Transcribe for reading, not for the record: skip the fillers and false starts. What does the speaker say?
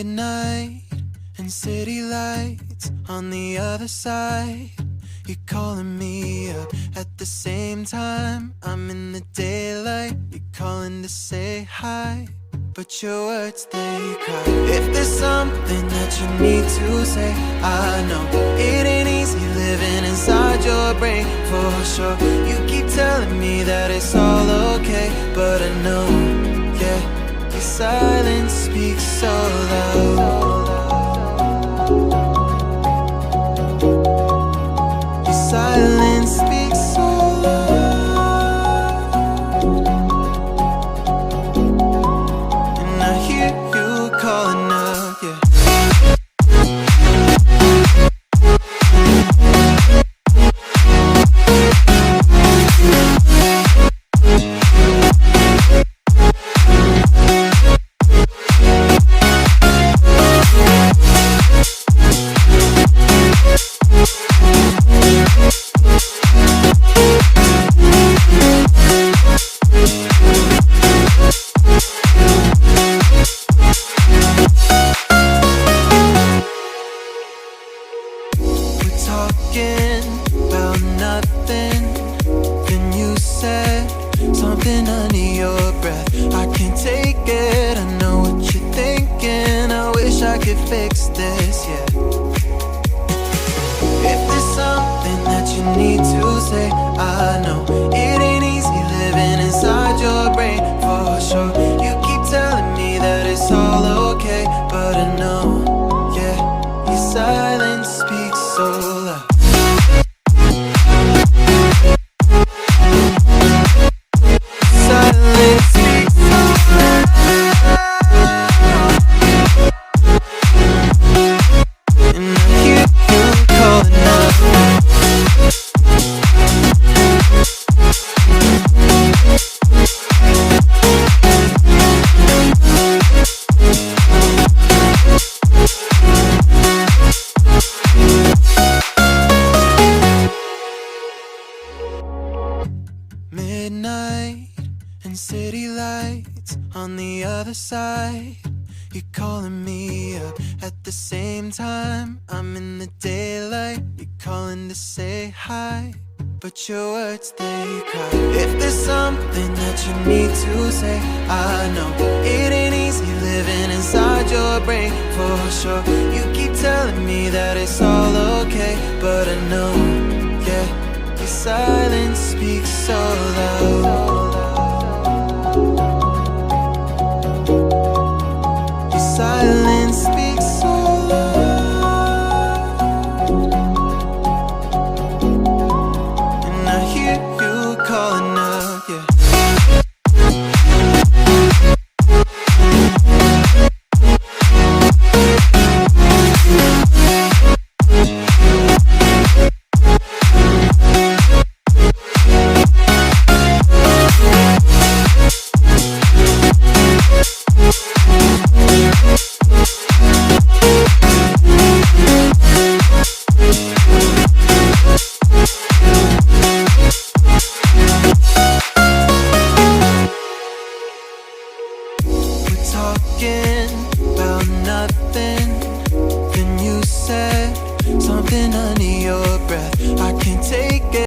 Midnight and city lights on the other side. You're calling me up at the same time. I'm in the daylight. You're calling to say hi, but your words, they cry. If there's something that you need to say, I know it ain't easy living inside your brain, for sure. You keep telling me that it's all okay, but I know, yeah, your silence speaks so loud. Your silence speaks so loud, and I hear you calling out, yeah. Talking about nothing, then you said something under your breath. I can't take it, I know what you're thinking. I wish I could fix this, yeah. If there's something that you need to say, I know it ain't easy living inside your brain, for sure. You keep telling me that it's all okay, but I know, yeah, your silence speaks so loud. Silence speaks so loud, and I hear you calling out. Midnight and city lights on the other side. You're calling me up at the same time. I'm in the daylight. You're calling to say hi, but your words, they cry. If there's something that you need to say, I know it ain't easy living inside your brain, for sure. You keep telling me that it's all okay, but I know, yeah, your silence speaks so loud.